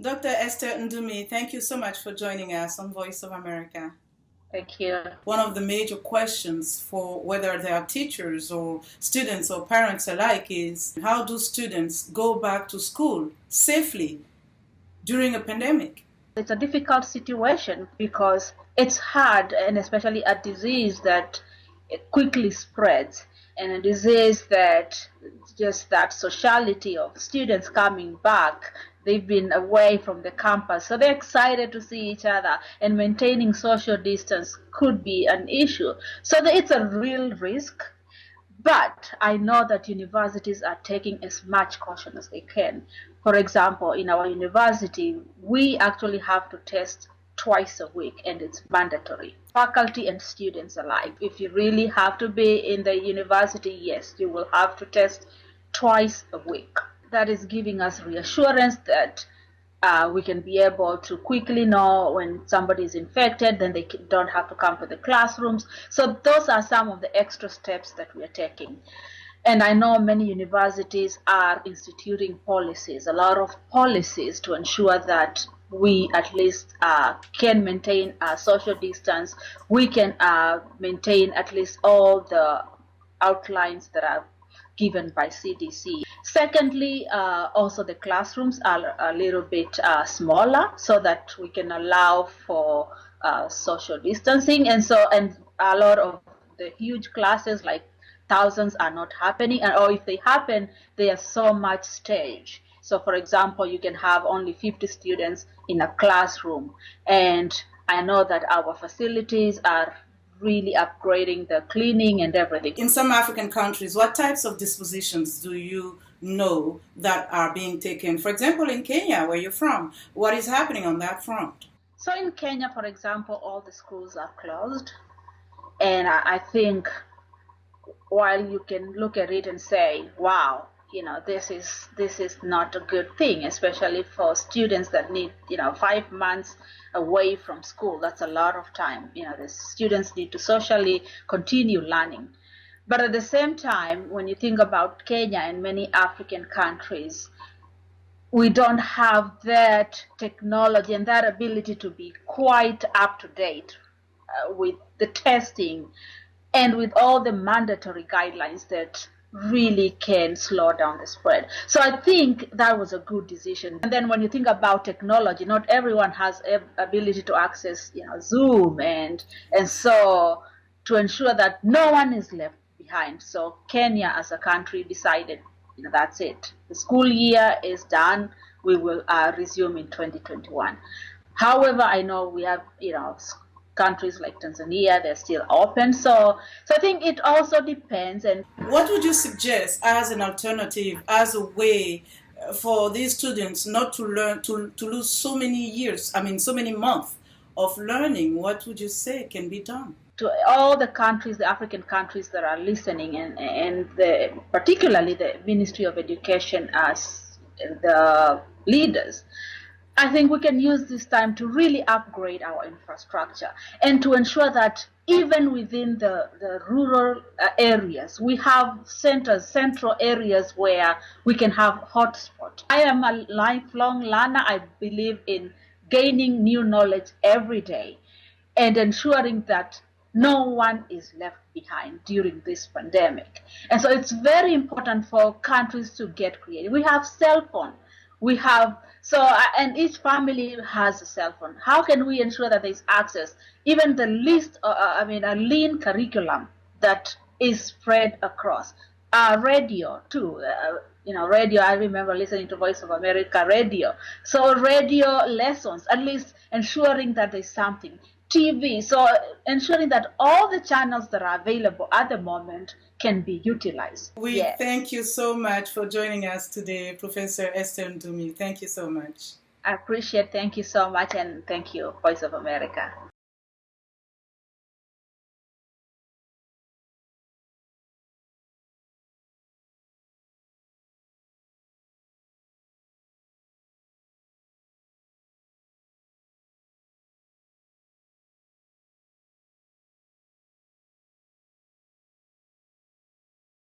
Dr. Esther Ngumbi, thank you so much for joining us on Voice of America. Thank you. One of the major questions for whether they are teachers or students or parents alike is how do students go back to school safely during a pandemic? It's a difficult situation because it's hard, and especially a disease that quickly spreads, and a disease that just that sociality of students coming back. They've been away from the campus, so they're excited to see each other, and maintaining social distance could be an issue. So it's a real risk. But I know that universities are taking as much caution as they can. For example, in our university, we actually have to test twice a week, and it's mandatory. Faculty and students alike. If you really have to be in the university, yes, you will have to test twice a week. That is giving us reassurance that we can be able to quickly know when somebody is infected, then they don't have to come to the classrooms. So those are some of the extra steps that we are taking. And I know many universities are instituting policies, a lot of policies to ensure that we at least can maintain social distance. We can maintain at least all the outlines that are given by CDC. Secondly, also the classrooms are a little bit smaller so that we can allow for social distancing, and a lot of the huge classes, like thousands, are not happening, or if they happen, they are so much staged. So for example, you can have only 50 students in a classroom, and I know that our facilities are really upgrading the cleaning and everything. In some African countries, what types of dispositions do you know that are being taken? For example, in Kenya, where you're from, what is happening on that front? So in Kenya, for example, all the schools are closed. And I think while you can look at it and say, wow, this is not a good thing, especially for students that need 5 months away from school. That's a lot of time. The students need to socially continue learning. But at the same time, when you think about Kenya and many African countries, we don't have that technology and that ability to be quite up to date with the testing and with all the mandatory guidelines that really can slow down the spread. So I think that was a good decision. And then when you think about technology, not everyone has ability to access Zoom, and so to ensure that no one is left behind. So Kenya as a country decided, that's it. The school year is done. We will resume in 2021. However, I know we have countries like Tanzania, they're still open. So I think it also depends. And what would you suggest as an alternative, as a way for these students not to learn, to lose so many years, so many months of learning? What would you say can be done? To all the countries, the African countries that are listening, and particularly the Ministry of Education as the leaders, I think we can use this time to really upgrade our infrastructure and to ensure that even within the rural areas, we have central areas where we can have hotspots. I am a lifelong learner. I believe in gaining new knowledge every day and ensuring that no one is left behind during this pandemic. And so it's very important for countries to get creative. We have cell phone. And each family has a cell phone. How can we ensure that there's access, even the least, a lean curriculum that is spread across? Radio too, radio, I remember listening to Voice of America radio. So radio lessons, at least ensuring that there's something. TV, so ensuring that all the channels that are available at the moment can be utilized. We thank you so much for joining us today, Professor Esther Ngumbi. Thank you so much. I appreciate it. Thank you so much, and thank you, Voice of America.